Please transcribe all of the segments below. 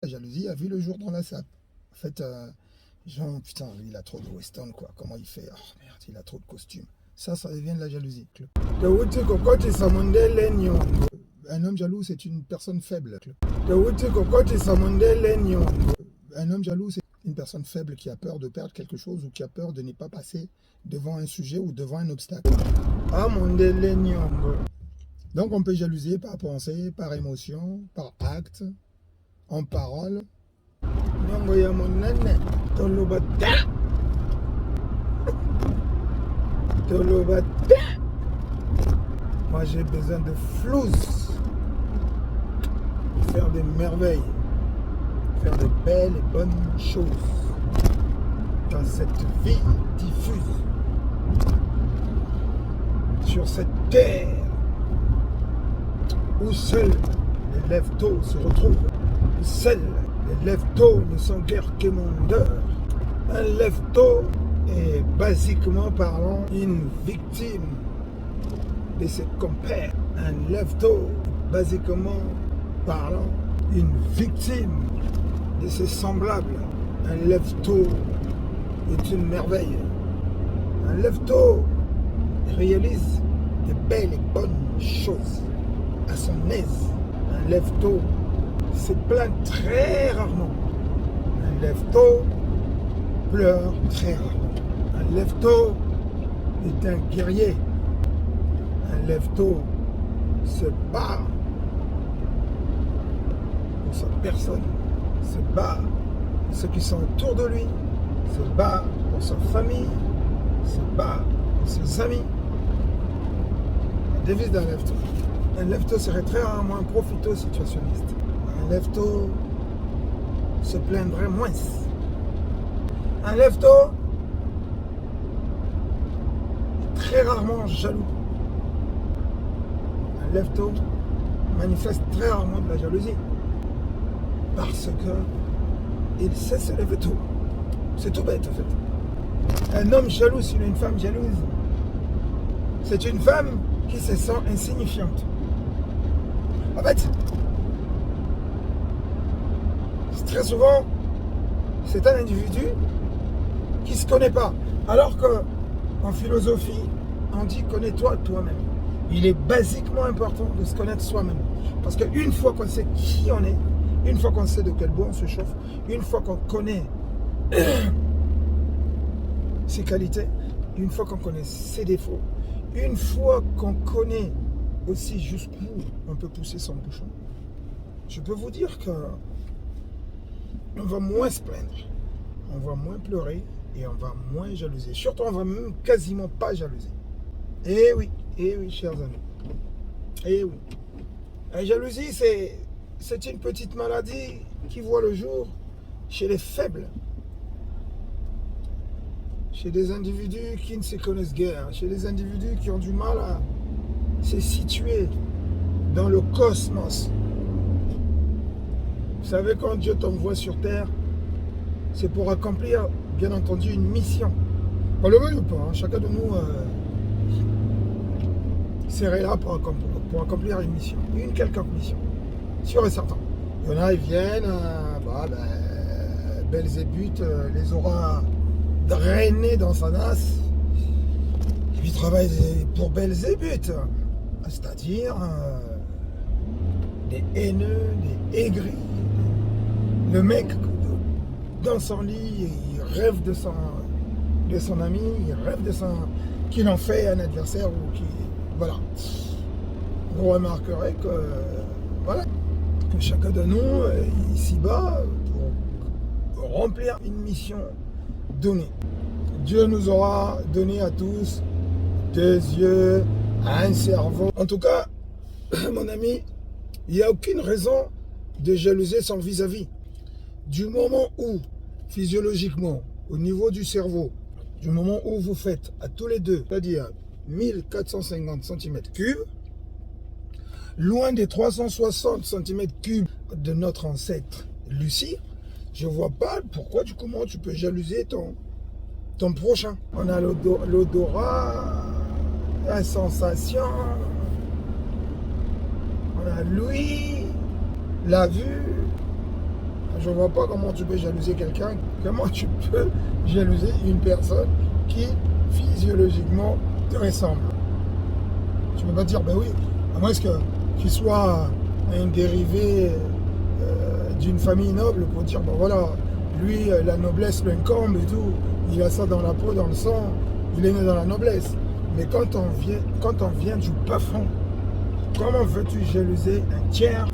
La jalousie a vu le jour dans la sape. En fait, genre, putain, lui, il a trop de western, quoi. Comment il fait? Oh merde, il a trop de costumes. Ça devient de la jalousie. Un homme jaloux, c'est une personne faible. Un homme jaloux, c'est une personne faible qui a peur de perdre quelque chose ou qui a peur de ne pas passer devant un sujet ou devant un obstacle. Donc on peut jalouser par pensée, par émotion, par acte, en parole. Moi j'ai besoin de flouze, faire des merveilles, faire de belles et bonnes choses dans cette vie diffuse, sur cette terre où seuls les lève-tôt se retrouvent, où seuls les lève-tôt ne sont guère qu'émondeurs. Un lève-tôt est basiquement parlant une victime de ses compères. Un lève-tôt, basiquement parlant, une victime de ses semblables. Un lève-tôt est une merveille. Un lève-tôt réalise de belles et bonnes choses à son aise. Un lève-tôt se plaint très rarement. Un lève-tôt pleure très rarement. Un lève-tôt est un guerrier. Un lève-tôt se bat pour sa personne, se bat pour ceux qui sont autour de lui, se bat pour sa famille, se bat pour ses amis. La devise d'un lève-tôt. Un lève-tôt serait très rarement un profito-situationniste. Un lève-tôt se plaindrait moins. Un lève-tôt est très rarement jaloux. Un lève-tôt manifeste très rarement de la jalousie parce que il sait se lever tôt. C'est tout bête en fait. Un homme jaloux sur une femme jalouse, c'est une femme qui se sent insignifiante. En fait, très souvent, c'est un individu qui ne se connaît pas. Alors qu'en philosophie, on dit connais-toi toi-même. Il est basiquement important de se connaître soi-même. Parce qu'une fois qu'on sait qui on est, une fois qu'on sait de quel bois on se chauffe, une fois qu'on connaît ses qualités, une fois qu'on connaît ses défauts, une fois qu'on connaît aussi jusqu'où on peut pousser son bouchon, je peux vous dire que on va moins se plaindre, on va moins pleurer et on va moins jalouser. Surtout, on va même quasiment pas jalouser. Eh oui, chers amis. Eh oui. La jalousie, c'est une petite maladie qui voit le jour chez les faibles, chez des individus qui ne se connaissent guère, chez des individus qui ont du mal à se situer dans le cosmos. Vous savez, quand Dieu t'envoie sur terre, c'est pour accomplir, bien entendu, une mission. On le veut ou pas, hein, chacun de nous serait là pour accomplir une mission, une quelconque mission, sûr et certain. Il y en a, ils viennent, Belzébuth les aura drainés dans sa nasse, et puis ils travaillent pour Belzébuth, c'est-à-dire des haineux, des aigris. Le mec, dans son lit, il rêve de son ami, il rêve qu'il en fait un adversaire ou qu'il... Voilà. Vous remarquerez que, voilà, que chacun de nous, ici-bas, pour remplir une mission donnée. Dieu nous aura donné à tous 2 yeux, un cerveau. En tout cas, mon ami, il n'y a aucune raison de jalouser son vis-à-vis. Du moment où, physiologiquement, au niveau du cerveau, du moment où vous faites à tous les deux, c'est-à-dire 1450 cm3, loin des 360 cm3 de notre ancêtre Lucie, je ne vois pas comment tu peux jalouser ton prochain. On a l'odorat, la sensation, on a l'ouïe, la vue. je ne vois pas comment tu peux jalouser quelqu'un, comment tu peux jalouser une personne qui physiologiquement te ressemble. Tu ne peux pas dire, ben oui, à moins que tu sois un dérivé d'une famille noble pour dire, ben voilà, lui, la noblesse l'incombe et tout, il a ça dans la peau, dans le sang, il est né dans la noblesse. Mais quand on vient du bas fond, comment veux-tu jalouser un tiers?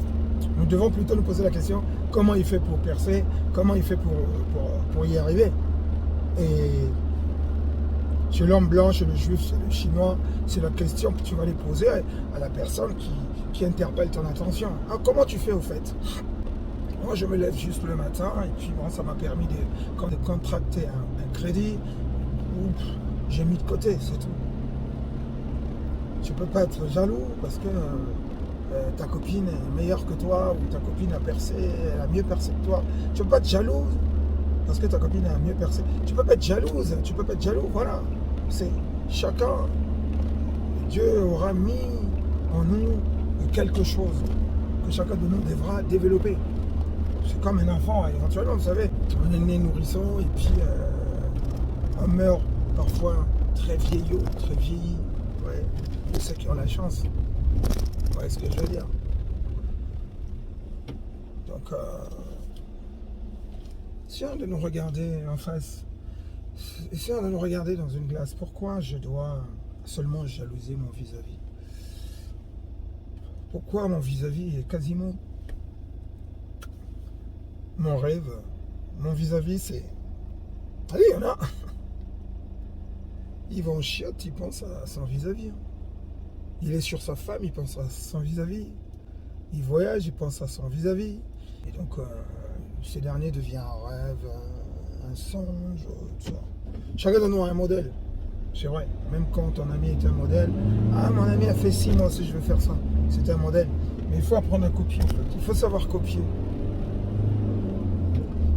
Nous devons plutôt nous poser la question, comment il fait pour percer, comment il fait pour y arriver. Et chez l'homme blanc, chez le juif, chez le chinois, c'est la question que tu vas lui poser à la personne qui interpelle ton attention. Ah, comment tu fais au fait? Moi, je me lève juste le matin et puis bon, ça m'a permis de contracter un crédit où j'ai mis de côté, c'est tout. Tu peux pas être jaloux parce que ta copine est meilleure que toi ou ta copine a percé, elle a mieux percé que toi. Tu peux pas être jalouse parce que ta copine a mieux percé. Tu peux pas être jalouse, tu peux pas être jaloux, voilà. C'est chacun, Dieu aura mis en nous quelque chose que chacun de nous devra développer. C'est comme un enfant, éventuellement, vous savez, on est né nourrisson et puis on meurt parfois très vieillot, très vieilli. Ouais, ceux qui ont la chance. Vous voyez ce que je veux dire? Donc, essayons de nous regarder en face. Essayons de nous regarder dans une glace. Pourquoi je dois seulement jalouser mon vis-à-vis? Pourquoi mon vis-à-vis est quasiment mon rêve? Mon vis-à-vis, c'est... Allez, il y en a. Il va en chiotte, il pense à son vis-à-vis. Il est sur sa femme, il pense à son vis-à-vis. Il voyage, il pense à son vis-à-vis. Et donc, ce dernier devient un rêve, un songe, tout ça. Chacun de nous a un modèle. C'est vrai. Même quand ton ami est un modèle, ah, mon ami a fait 6 mois si je veux faire ça. C'est un modèle. Mais il faut apprendre à copier, en fait. Il faut savoir copier.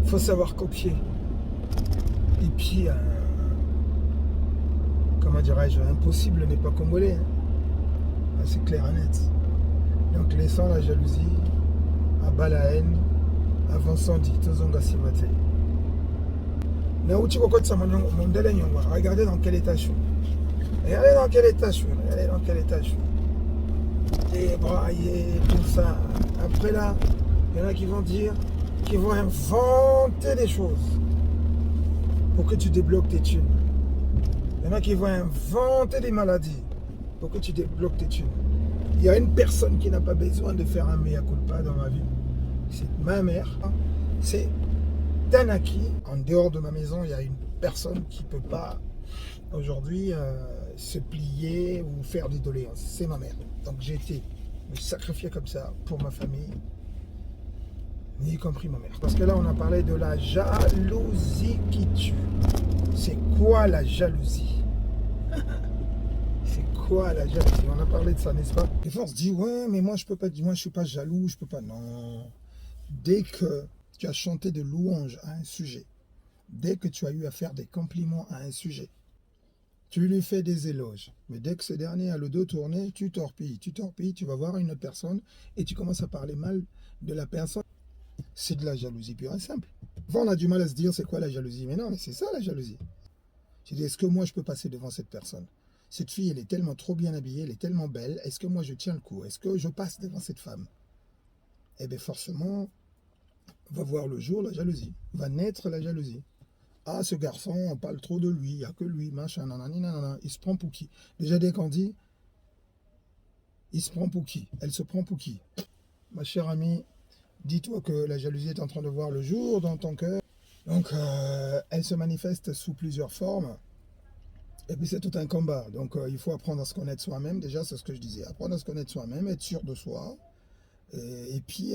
Il faut savoir copier. Et puis, comment dirais-je, impossible n'est pas congolais. Hein. C'est clair et net. Donc, laissant la jalousie, abat la haine, avançant dit, tozonga simate. Regardez dans quel état je suis. Regardez dans quel état je suis. Regardez dans quel état je suis. Débraillé, tout ça. Après là, il y en a qui vont dire, qui vont inventer des choses pour que tu débloques tes thunes. Il y en a qui vont inventer des maladies pour que tu débloques tes thunes. Il y a une personne qui n'a pas besoin de faire un mea culpa dans ma vie. C'est ma mère. C'est Tanaki. En dehors de ma maison, il y a une personne qui ne peut pas aujourd'hui se plier ou faire des doléances. C'est ma mère. Donc j'ai été me sacrifier comme ça pour ma famille, y compris ma mère. Parce que là, on a parlé de la jalousie qui tue. C'est quoi la jalousie? C'est quoi la jalousie? On a parlé de ça, n'est-ce pas? Des fois, on se dit, ouais, mais moi, je peux pas, moi, je suis pas jaloux, je peux pas. Non. Dès que tu as chanté de louanges à un sujet, dès que tu as eu à faire des compliments à un sujet, tu lui fais des éloges. Mais dès que ce dernier a le dos tourné, tu torpilles, tu vas voir une autre personne et tu commences à parler mal de la personne. C'est de la jalousie pure et simple. Enfin, on a du mal à se dire c'est quoi la jalousie. Mais non, mais c'est ça la jalousie. Je dis, est-ce que moi je peux passer devant cette personne? Cette fille, elle est tellement trop bien habillée, elle est tellement belle. Est-ce que moi je tiens le coup? Est-ce que je passe devant cette femme? Eh bien forcément, va voir le jour la jalousie. Va naître la jalousie. Ah, ce garçon, on parle trop de lui, il n'y a que lui, machin, nanani, nanana. Il se prend pour qui? Déjà, dès qu'on dit, il se prend pour qui? Elle se prend pour qui? Ma chère amie, dis-toi que la jalousie est en train de voir le jour dans ton cœur. Donc, elle se manifeste sous plusieurs formes. Et puis, c'est tout un combat. Donc, il faut apprendre à se connaître soi-même. Déjà, c'est ce que je disais. Apprendre à se connaître soi-même, être sûr de soi. Et puis,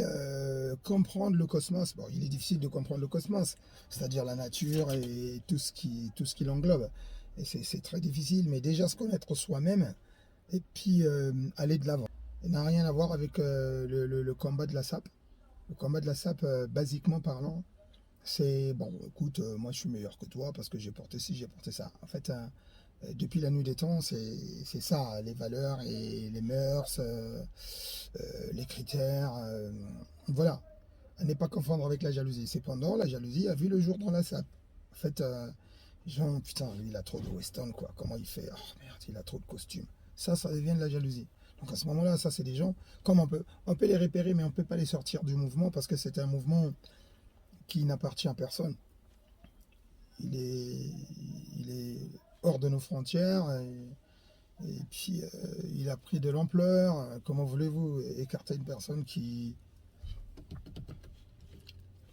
comprendre le cosmos. Bon, il est difficile de comprendre le cosmos, c'est-à-dire la nature et tout ce qui l'englobe. Et c'est très difficile, mais déjà se connaître soi-même et puis aller de l'avant. Il n'a rien à voir avec le combat de la sape. Le combat de la sape, basiquement parlant, c'est, bon, écoute, moi je suis meilleur que toi parce que j'ai porté ci, j'ai porté ça. En fait, depuis la nuit des temps, c'est ça, les valeurs et les mœurs, les critères, voilà. À ne pas confondre avec la jalousie. Cependant, la jalousie a vu le jour dans la sape. En fait, genre, putain, lui, il a trop de western, quoi. Comment il fait? Oh merde, il a trop de costumes. Ça devient de la jalousie. Donc à ce moment-là, ça, c'est des gens, comme on peut les repérer, mais on ne peut pas les sortir du mouvement parce que c'est un mouvement qui n'appartient à personne. Il est, il est hors de nos frontières et puis il a pris de l'ampleur. Comment voulez-vous écarter une personne qui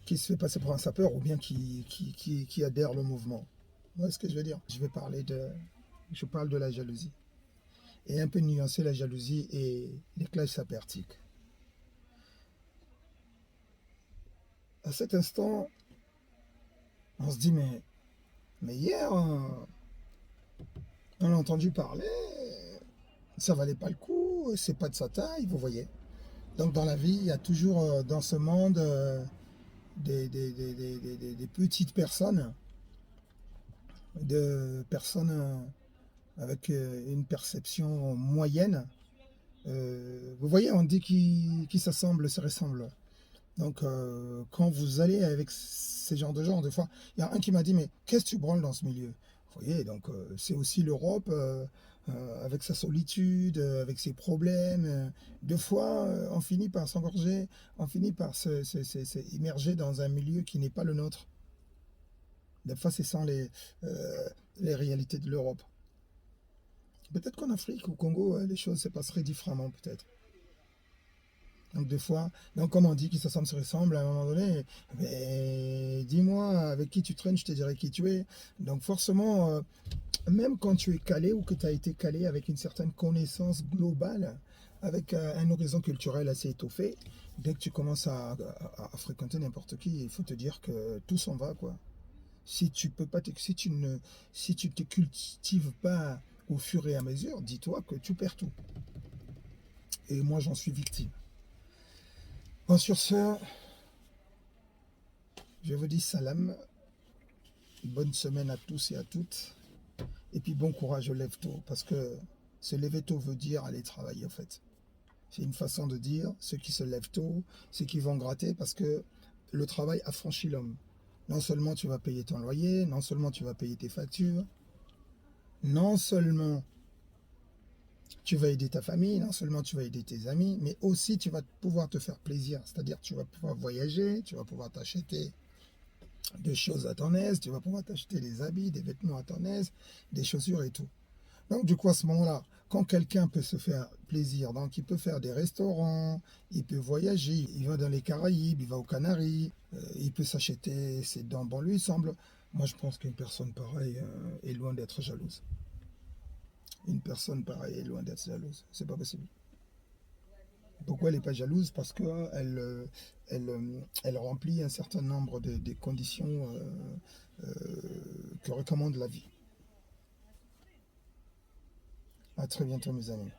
se fait passer pour un sapeur ou bien qui adhère au mouvement? Vous voyez ce que je veux dire? Je parle de la jalousie. Et un peu nuancer la jalousie et les clashs sapertiques. À cet instant, on se dit, mais hier, on a entendu parler, ça valait pas le coup, c'est pas de sa taille, vous voyez. Donc dans la vie, il y a toujours dans ce monde des petites personnes, de personnes avec une perception moyenne. Vous voyez, on dit qui s'assemble se ressemble. Donc, quand vous allez avec ces genres de gens, des fois, il y a un qui m'a dit, mais qu'est-ce que tu branles dans ce milieu? Vous voyez, donc c'est aussi l'Europe, avec sa solitude, avec ses problèmes. Deux fois, on finit par s'engorger, on finit par s'immerger dans un milieu qui n'est pas le nôtre. Des fois, c'est sans les réalités de l'Europe. Peut-être qu'en Afrique, au Congo, les choses se passeraient différemment, peut-être. Donc des fois, donc comme on dit qu'ils se ressemblent à un moment donné, mais dis-moi avec qui tu traînes, je te dirai qui tu es. Donc forcément, même quand tu es calé ou que tu as été calé avec une certaine connaissance globale, avec un horizon culturel assez étoffé, dès que tu commences à fréquenter n'importe qui, il faut te dire que tout s'en va, quoi. Si tu peux pas, si tu te cultives pas au fur et à mesure, dis-toi que tu perds tout. Et moi, j'en suis victime. Bon, sur ce, je vous dis salam, bonne semaine à tous et à toutes, et puis bon courage au lève-tôt, parce que se lever tôt veut dire aller travailler, en fait. C'est une façon de dire, ceux qui se lèvent tôt, ceux qui vont gratter, parce que le travail affranchit l'homme. Non seulement tu vas payer ton loyer, non seulement tu vas payer tes factures, non seulement tu vas aider ta famille, non seulement tu vas aider tes amis, mais aussi tu vas pouvoir te faire plaisir, c'est-à-dire tu vas pouvoir voyager, tu vas pouvoir t'acheter des choses à ton aise, tu vas pouvoir t'acheter des habits, des vêtements à ton aise, des chaussures et tout. Donc du coup à ce moment-là, quand quelqu'un peut se faire plaisir, donc il peut faire des restaurants, il peut voyager, il va dans les Caraïbes, il va aux Canaries, il peut s'acheter ses dents, bon lui il semble, moi je pense qu'une personne pareille est loin d'être jalouse. Une personne pareille est loin d'être jalouse, c'est pas possible. Pourquoi elle n'est pas jalouse? Parce qu'elle remplit un certain nombre de conditions que recommande la vie. À très bientôt mes amis.